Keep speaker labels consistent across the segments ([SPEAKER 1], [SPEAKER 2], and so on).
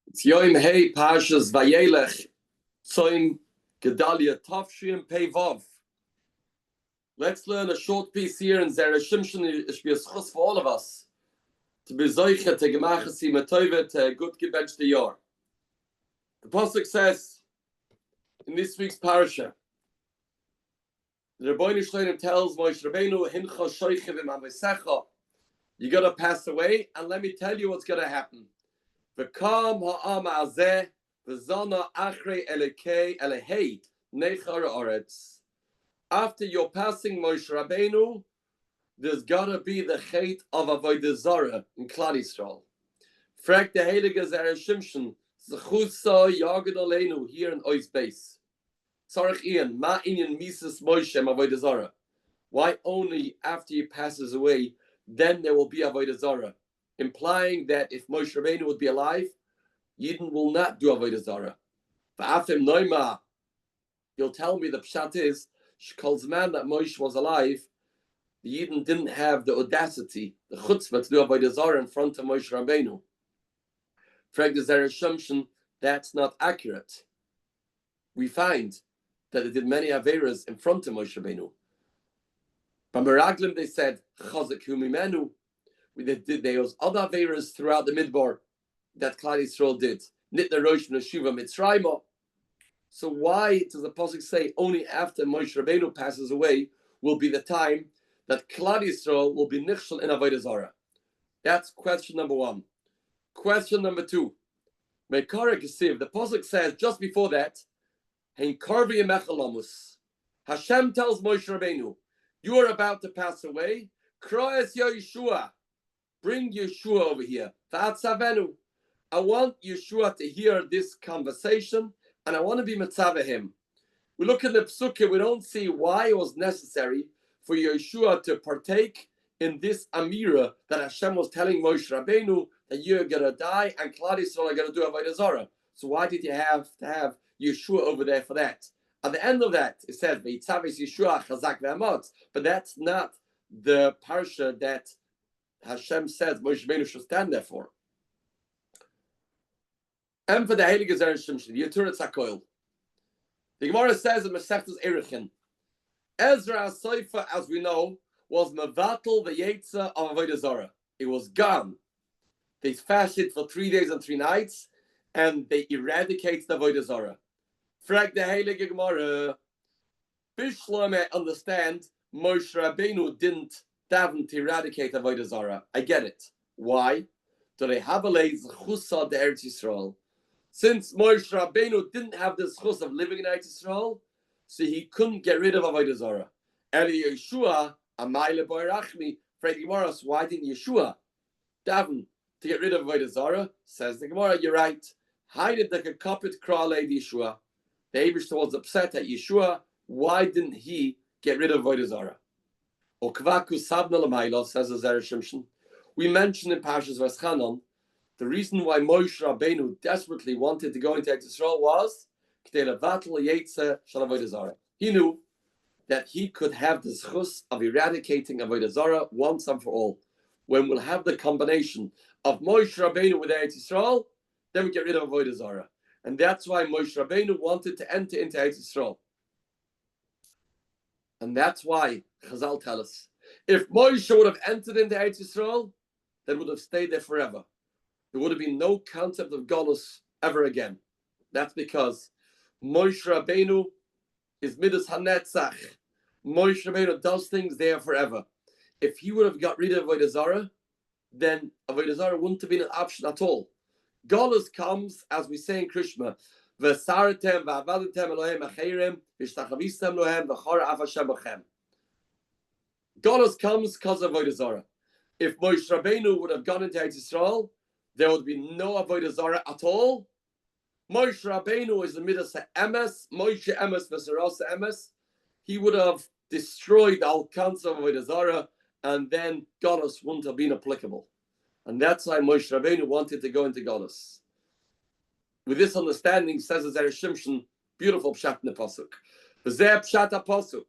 [SPEAKER 1] It's Yomi Hey Parshas Vayeilech Tzoim Gedalia Tavshim Pei-Vav. Let's learn a short piece here in Zera Shimshon. It should be a schus for all of us to be zoiche to gemachasi metoive to good gebench the yor. The pasuk says in this week's parasha, the Rebbeinu Shloim tells Moshe Rabbeinu, "Hincha shoichevim avesecha." You gotta pass away, and let me tell you what's gonna happen. V'kam ha'am azeh v'zana achrei elekei elehei nechar oretz. After you're passing Moshe Rabbeinu, there's gotta be the chait of avodah zarah in Klal Yisrael. Frag the heilige Zera Shimshon, zechusa yagid aleinu here in Beis. Sarach Ian, ma inyan mises Moshe avodah zarah. Why only after he passes away, then there will be avodah zarah? Implying that if Moshe Rabbeinu would be alive, Yidden will not do avodah zarah. V'afim noima, you'll tell me the pshat is, shekol zman that Moshe was alive, the Yidden didn't have the audacity, the chutzpah to do avodah zarah in front of Moshe Rabbeinu. Frag the Zera Shimshon, that's not accurate. We find that they did many averas in front of Moshe Rabbeinu. By Meraglim they said, chazak hu mimenu. There was other averas throughout the Midbar that Klal Yisrael did. Nitna Rosh Neshuva Mitzrayma. So why does the pasuk say only after Moshe Rabbeinu passes away will be the time that Klal Yisrael will be nichshel in avodah zarah? That's question number one. Question number two. Mekarek Kesiv, the pasuk says just before that, Hein Karvi Mechalamus. Hashem tells Moshe Rabbeinu, you are about to pass away. Kroes Yeshua. Bring Yeshua over here. I want Yeshua to hear this conversation, and I want to be mitzvah him. We look at the psukkah, we don't see why it was necessary for Yeshua to partake in this amira that Hashem was telling Moshe Rabbeinu that you're gonna die and Klal Yisrael are gonna do avodah zarah. So why did you have to have Yeshua over there for that? At the end of that, it says Veitzaves Yeshua Chazak ve'amot, but that's not the parsha that Hashem says Moshe Rabbeinu should stand there for. And for the heilige Zera Shimshon, Yeturat Sakoil. The Gemara says in Masechtas Erechin, Ezra Soifa, as we know, was mevatel the yetzer of avodah zarah. It was gone. They fasted for 3 days and 3 nights, and they eradicate the avodah zarah. Frag the heilige Gemara. Bishlam understand Moshe Rabbeinu didn't daven to eradicate avodah zarah. I get it. Why? Do they have a zchusa de Eretz Yisrael? Since Moshe Rabbeinu didn't have the zchus of living in Eretz Yisrael, so he couldn't get rid of avodah zarah. Eli Yeshua amayle boyrachmi. Frag Gemara, why didn't Yeshua daven to get rid of avodah zarah? Says the Gemara, you're right. How did the kapit krale Yeshua? The Eibush was upset at Yeshua. Why didn't he get rid of avodah zarah? Says the Zera Shimshon. We mentioned in Parshas Veschanon the reason why Moshe Rabbeinu desperately wanted to go into Eretz Yisrael was he knew that he could have the zchus of eradicating avodah zarah once and for all. When we'll have the combination of Moshe Rabbeinu with Eretz Yisrael, then we get rid of avodah zarah, and that's why Moshe Rabbeinu wanted to enter into Eretz Yisrael. And that's why Chazal tell us, if Moshe would have entered into Eretz Yisrael, they would have stayed there forever. There would have been no concept of Golus ever again. That's because Moshe Rabbeinu is Midas HaNetzach. Moshe Rabbeinu does things there forever. If he would have got rid of avodah zarah, then avodah zarah wouldn't have been an option at all. Golus comes, as we say in Krishma, V'saratem v'avadatem Elohim acherim v'shtachavistem lohem v'chara af Hashem b'chem. Golus comes because of avodah zarah. If Moshe Rabbeinu would have gone into Eretz Yisrael, there would be no avodah zarah at all. Moshe Rabbeinu is the midas ha'emes, Moshe emes v'saras emes. He would have destroyed all kinds of avodah zarah, and then Golus wouldn't have been applicable. And that's why Moshe Rabbeinu wanted to go into Golus. With this understanding, says the Zera Shimshon, beautiful pshat in the pasuk. V'zeh pshat ha-pasuk.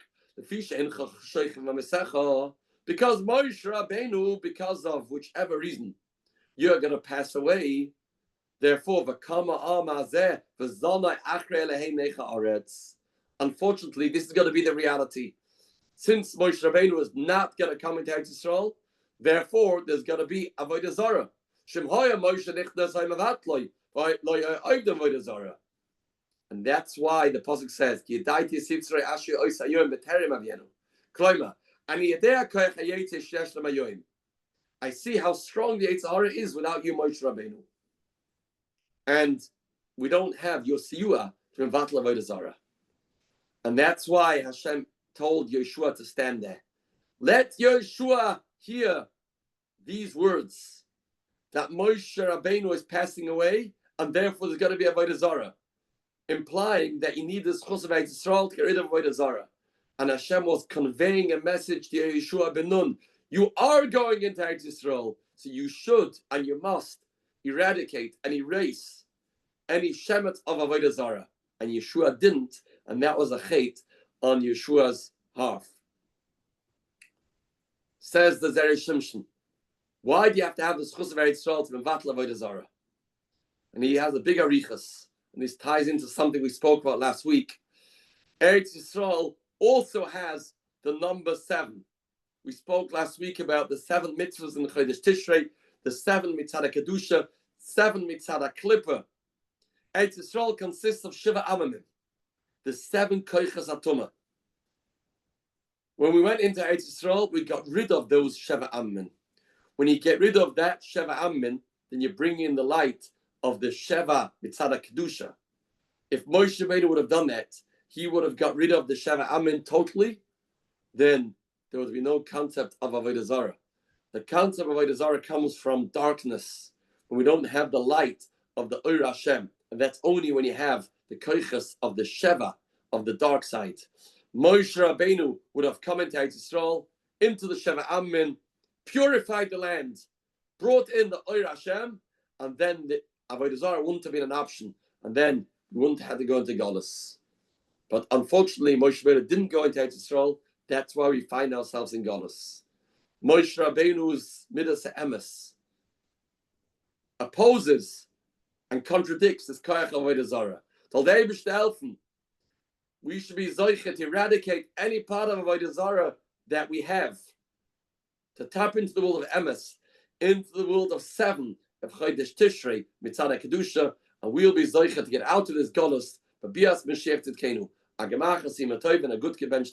[SPEAKER 1] Because Moshe Rabbeinu, because of whichever reason, you're going to pass away, Therefore, unfortunately, this is going to be the reality. Since Moshe Rabbeinu is not going to come into Eretz Yisrael, therefore there's going to be Avodah Zarah. And that's why the pasuk says, I see how strong the Yetzer Hara is without you, Moshe Rabbeinu. And we don't have your Shiur to mevatel Avodah Zarah. And that's why Hashem told Yeshua to stand there. Let Yeshua hear these words, that Moshe Rabbeinu is passing away, and therefore there's going to be Avodah Zarah, implying that you need this Chus of Eretz Yisrael to get rid of Avodah Zarah. And Hashem was conveying a message to Yeshua ben Nun. You are going into Eretz Yisrael, so you should and you must eradicate and erase any shemet of Avodah Zarah. And Yeshua didn't, and that was a chait on Yeshua's half. Says the Zera Shimshon, why do you have to have the Chus of Eretz Yisrael to mevatel Avodah Zarah? And he has a big arichas, and this ties into something we spoke about last week. Eretz Yisrael also has the number 7. We spoke last week about the 7 mitzvahs in the Chodesh Tishrei, the 7 mitzvah kedusha, 7 mitzvah klippa. Eretz Yisrael consists of Shiva Amamim, the 7 koichas atoma. When we went into Eretz Yisrael, we got rid of those Sheva Ammin. When you get rid of that Sheva Ammin, then you bring in the light of the Sheva Mitzada Kedusha. If Moshe Rabbeinu would have done that, he would have got rid of the Sheva Ammin totally, then there would be no concept of Avodah Zarah. The concept of Avodah Zarah comes from darkness, when we don't have the light of the Ur Hashem. And that's only when you have the koichas of the Sheva, of the dark side. Moshe Rabbeinu would have come into Yisrael, into the Sheva Ammin, purified the land, brought in the Ur Hashem, and then the Avodah Zarah wouldn't have been an option, and then we wouldn't have to go into Galus. But unfortunately, Moshe Rabbeinu didn't go into Yisrael. That's why we find ourselves in Galus. Moshe Rabbeinu's Midas Emes opposes and contradicts this Koyach Avodah Zarah. We should be zoichet to eradicate any part of Avodah Zarah that we have, to tap into the world of Emes, into the world of 7 of Chodesh Tishrei, Mitzada Kedusha, and we'll be zoichet to get out of this Galus, but bias Mashiach Tzidkenu, a gemach hasim a toiv and a good gebench